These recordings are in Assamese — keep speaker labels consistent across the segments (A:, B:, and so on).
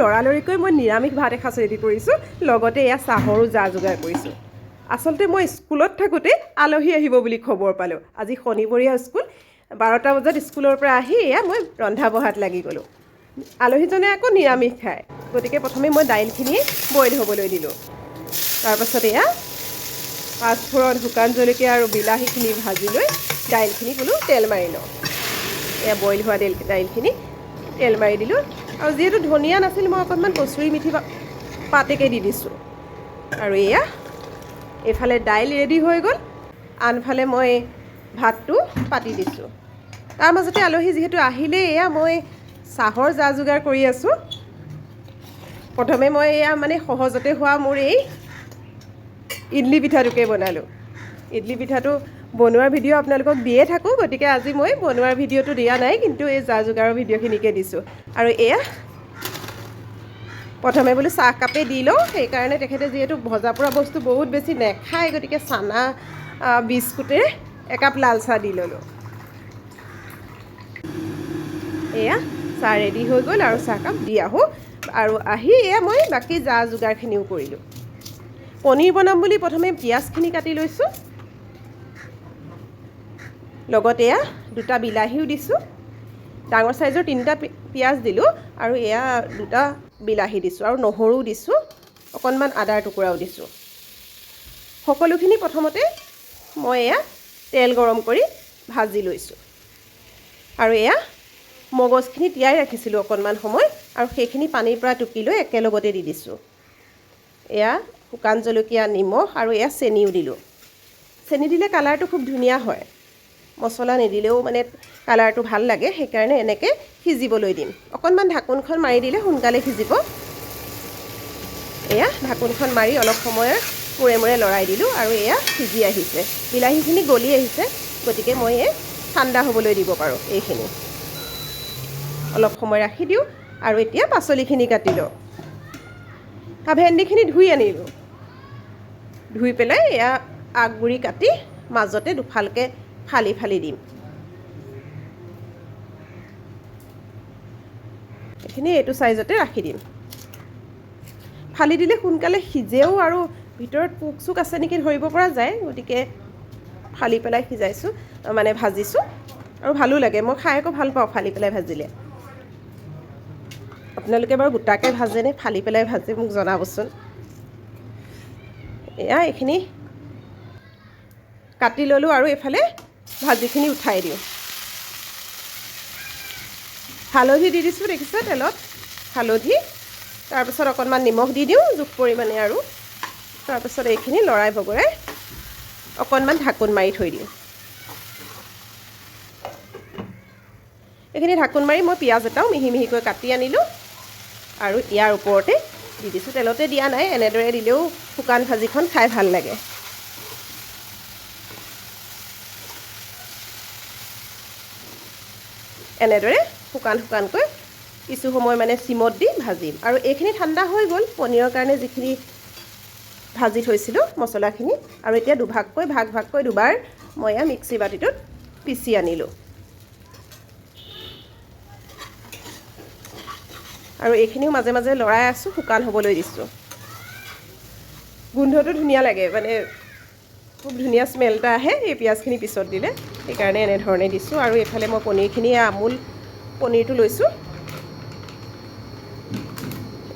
A: লৰালৰিকৈ মই নিৰামিষ ভাত এসাঁজ ৰেডি কৰিছোঁ, লগতে এয়া চাহৰো যা যোগাৰ কৰিছোঁ। আচলতে মই স্কুলত থাকোঁতে আলহী আহিব বুলি খবৰ পালোঁ। আজি শনিবৰীয়া স্কুল, 12টা বজাত স্কুলৰ পৰা আহি এয়া মই ৰন্ধা বঢ়াত লাগি গ'লোঁ। আলহীজনে আকৌ নিৰামিষ খায়, গতিকে প্ৰথমে মই দাইলখিনি বইল হ'বলৈ দিলোঁ। তাৰপাছত এয়া পাঁচফোৰণ, শুকান জলকীয়া আৰু বিলাহীখিনি ভাজি লৈ দাইলখিনি বোলো তেল মাৰি লওঁ। এয়া বইল হোৱা দাইলখিনি তেল মাৰি দিলোঁ, আৰু যিহেতু ধনিয়া নাছিল মই অকণমান কচুৰি মেথি পাতেকে দি দিছোঁ। আৰু এয়া এইফালে দাইল ৰেডি হৈ গ'ল, আনফালে মই ভাতটো পাতি দিছোঁ। তাৰ মাজতে আলহী যিহেতু আহিলেই, এয়া মই চাহৰ যা যোগাৰ কৰি আছোঁ। প্ৰথমে মই এয়া মানে সহজতে হোৱা মোৰ এই ইডলি পিঠাটোকে বনালোঁ। ইডলি পিঠাটো বনোৱাৰ ভিডিঅ' আপোনালোকক দিয়ে থাকোঁ, গতিকে আজি মই বনোৱাৰ ভিডিঅ'টো দিয়া নাই, কিন্তু এই যা যোগাৰৰ ভিডিঅ'খিনিকে দিছোঁ। আৰু এয়া প্ৰথমে বোলো চাহ কাপে দি লওঁ, সেইকাৰণে তেখেতে যিহেতু ভজা পৰা বস্তু বহুত বেছি নেখায়, গতিকে চানা বিস্কুটেৰে একাপ লাল চাহ দি ল'লোঁ। এয়া চাহ ৰেডি হৈ গ'ল, আৰু চাহকাপ দি আহোঁ। আৰু আহি এয়া মই বাকী যা যোগাৰখিনিও কৰিলোঁ। পনীৰ বনাম বুলি প্ৰথমে পিঁয়াজখিনি কাটি লৈছোঁ, লগতে এয়া 2টা বিলাহীও দিছোঁ। ডাঙৰ চাইজৰ 3টা পিঁয়াজ দিলোঁ, আৰু এয়া 2টা বিলাহী দিছোঁ, আৰু নহৰুও দিছোঁ, অকণমান আদাৰ টুকুৰাও দিছোঁ। সকলোখিনি প্ৰথমতে মই এয়া তেল গৰম কৰি ভাজি লৈছোঁ। আৰু এয়া মগজখিনি তিয়াই ৰাখিছিলোঁ অকণমান সময়, আৰু সেইখিনি পানীৰ পৰা টুকি লৈ একেলগতে দি দিছোঁ। এয়া শুকান জলকীয়া, নিমখ আৰু এয়া চেনিও দিলোঁ। চেনি দিলে কালাৰটো খুব ধুনীয়া হয়, মছলা নিদিলেও মানে কালাৰটো ভাল লাগে, সেইকাৰণে এনেকৈ সিজিবলৈ দিম। অকণমান ঢাকোনখন মাৰি দিলে সোনকালে সিজিব। এয়া ঢাকোনখন মাৰি অলপ সময়ৰ মূৰে মূৰে লৰাই দিলোঁ, আৰু এয়া সিজি আহিছে। বিলাহীখিনি গলি আহিছে, গতিকে মই এই ঠাণ্ডা হ'বলৈ দিব পাৰোঁ। এইখিনি অলপ সময় ৰাখি দিওঁ, আৰু এতিয়া পাচলিখিনি কাটি লওঁ। ভেন্দিখিনি ধুই আনিলোঁ, ধুই পেলাই এয়া আগগুৰি কাটি মাজতে দুফালকৈ ফালি ফালি দিম। এইখিনি এইটো চাইজতে ৰাখি দিম। ফালি দিলে সোনকালে সিজেও, আৰু ভিতৰত পোক চোক আছে নেকি ধৰিব পৰা যায়, গতিকে ফালি পেলাই সিজাইছোঁ, মানে ভাজিছোঁ, আৰু ভালো লাগে। মই খাই আকৌ ভাল পাওঁ ফালি পেলাই ভাজিলে। আপোনালোকে বাৰু গোটাকৈ ভাজেনে ফালি পেলাই ভাজে মোক জনাবচোন। এয়া এইখিনি কাটি ল'লোঁ, আৰু এইফালে ভাজিখিনি উঠাই দিওঁ। হালধি দি দিছোঁ, দেখিছে তেলত হালধি, তাৰপিছত অকণমান নিমখ দি দিওঁ জোখ পৰিমাণে, আৰু তাৰপিছত এইখিনি লৰাই বগৰাই অকণমান ঢাকোন মাৰি থৈ দিওঁ। এইখিনি ঢাকোন মাৰি মই পিঁয়াজ এটাও মিহি মিহিকৈ কাটি আনিলোঁ, আৰু ইয়াৰ ওপৰতে দি দিছোঁ। তেলতে দিয়া নাই, এনেদৰে দিলেও শুকান ভাজিখন খাই ভাল লাগে। এনেদৰে শুকান শুকানকৈ কিছু সময় মানে চিমত দি ভাজিম। আৰু এইখিনি ঠাণ্ডা হৈ গ'ল, পনীৰৰ কাৰণে যিখিনি ভাজি থৈছিলোঁ মছলাখিনি, আৰু এতিয়া ভাগ ভাগকৈ দুবাৰ মই এয়া মিক্সি বাতিটোত পিচি আনিলোঁ। আৰু এইখিনিও মাজে মাজে লৰাই আছোঁ, শুকান হ'বলৈ দিছোঁ। গোন্ধটো ধুনীয়া লাগে, মানে খুব ধুনীয়া স্মেল এটা আহে এই পিঁয়াজখিনি পিছত দিলে, সেইকাৰণে এনেধৰণে দিছোঁ। আৰু এইফালে মই পনীৰখিনি আমুল পনীৰটো লৈছোঁ,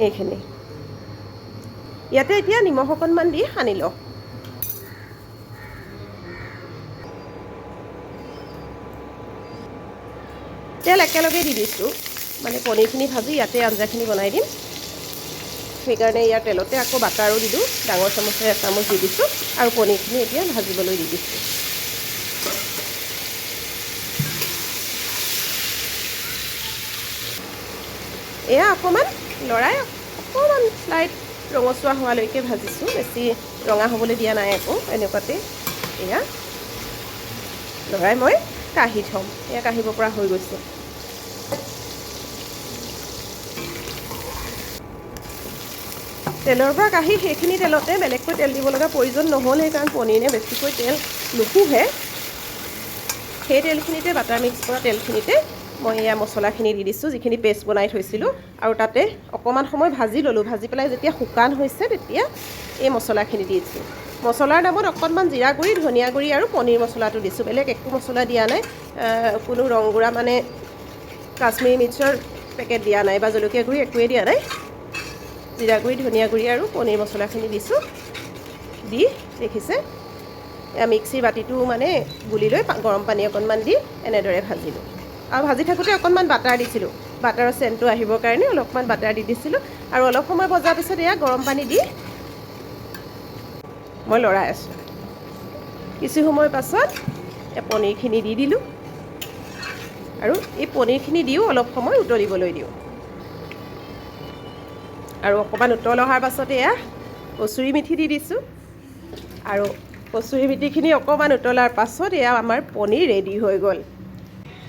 A: এইখিনি ইয়াতে এতিয়া নিমখ অকণমান দি সানি লওঁ। তেল একেলগে দি দিছোঁ, মানে পনীৰখিনি ভাজি ইয়াতে আঞ্জাখিনি বনাই দিম, সেইকাৰণে ইয়াৰ তেলতে আকৌ বাটাৰো দিলোঁ, ডাঙৰ চামুচেৰে 1 চামুচ দি দিছোঁ, আৰু পনীৰখিনি এতিয়া ভাজিবলৈ দি দিছোঁ। এয়া অকণমান লৰাই অকণমান স্লাইড ৰঙচুৱা হোৱালৈকে ভাজিছোঁ, বেছি ৰঙা হ'বলৈ দিয়া নাই আকৌ। এনেকুৱাতে এয়া লৰাই মই কাঢ়ি থ'ম। এয়া কাঢ়িব পৰা হৈ গৈছে। তেলৰ পৰা কাঢ়ি সেইখিনি তেলতে বেলেগকৈ তেল দিব লগা প্ৰয়োজন নহ'ল, সেইকাৰণ পনীৰে বেছিকৈ তেল নুশুহে। সেই তেলখিনিতে, বাটাৰ মিক্স কৰা তেলখিনিতে মই এয়া মছলাখিনি দি দিছোঁ, যিখিনি পেষ্ট বনাই থৈছিলোঁ, আৰু তাতে অকণমান সময় ভাজি ল'লোঁ। ভাজি পেলাই যেতিয়া শুকান হৈছে তেতিয়া এই মছলাখিনি দি দিছোঁ। মছলাৰ নামত অকণমান জিৰা গুড়ি, ধনিয়া গুড়ি আৰু পনীৰ মছলাটো দিছোঁ, বেলেগ একো মছলা দিয়া নাই। কোনো ৰংগুড়া মানে কাশ্মীৰী মিৰ্চৰ পেকেট দিয়া নাই বা জলকীয়া গুড়ি একোৱেই দিয়া নাই। জিৰা গুড়ি, ধনিয়া গুড়ি আৰু পনীৰ মছলাখিনি দিছোঁ। দি দেখিছে মিক্সিৰ বাতিটো মানে গুলি লৈ গৰম পানী অকণমান দি এনেদৰে ভাজিলোঁ। আৰু ভাজি থাকোঁতে অকণমান বাটাৰ দিছিলোঁ, বাটাৰৰ চেণ্টটো আহিবৰ কাৰণে অলপমান বাটাৰ দি দিছিলোঁ। আৰু অলপ সময় ভজাৰ পিছত এয়া গৰম পানী দি মই লৰাই আছোঁ। কিছু সময় পাছত পনীৰখিনি দি দিলোঁ, আৰু এই পনীৰখিনি দিও অলপ সময় উতলিবলৈ দিওঁ। আৰু অকণমান উতল অহাৰ পাছত এয়া কচুৰি মেথি দি দিছোঁ। আৰু কচুৰি মেথিখিনি অকণমান উতলাৰ পাছত এয়া আমাৰ পনীৰ ৰেডি হৈ গ'ল।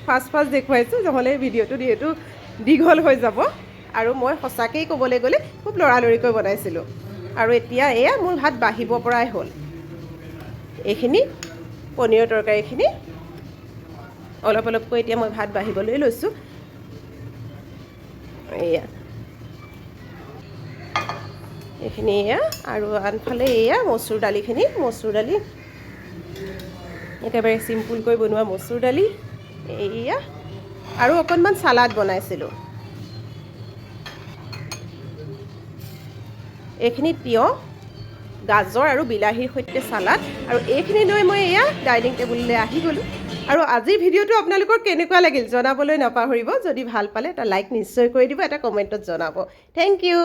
A: ফাৰ্ষ্ট দেখুৱাইছোঁ, নহ'লে ভিডিঅ'টো যিহেতু দীঘল হৈ যাব। আৰু মই সঁচাকেই ক'বলৈ গ'লে খুব লৰালৰিকৈ বনাইছিলোঁ। আৰু এতিয়া এয়া মোৰ ভাত বাঢ়িব পৰাই হ'ল। এইখিনি পনীৰৰ তৰকাৰীখিনি অলপ অলপকৈ এতিয়া মই ভাত বাঢ়িবলৈ লৈছোঁ। এয়া এইখিনি এয়া, আৰু আনফালে এয়া মচুৰ দালিখিনি, মচুৰ দালি একেবাৰে চিম্পুলকৈ বনোৱা মচুৰ দালি এয়া, আৰু অকণমান চালাড বনাইছিলোঁ। এইখিনি তিয়ঁহ, গাজৰ আৰু বিলাহীৰ সৈতে চালাড, আৰু এইখিনি লৈ মই এয়া ডাইনিং টেবুললৈ আহি গ'লোঁ। আৰু আজিৰ ভিডিঅ'টো আপোনালোকৰ কেনেকুৱা লাগিল জনাবলৈ নাপাহৰিব। যদি ভাল পালে এটা লাইক নিশ্চয় কৰি দিব, এটা কমেণ্টত জনাব। Thank U.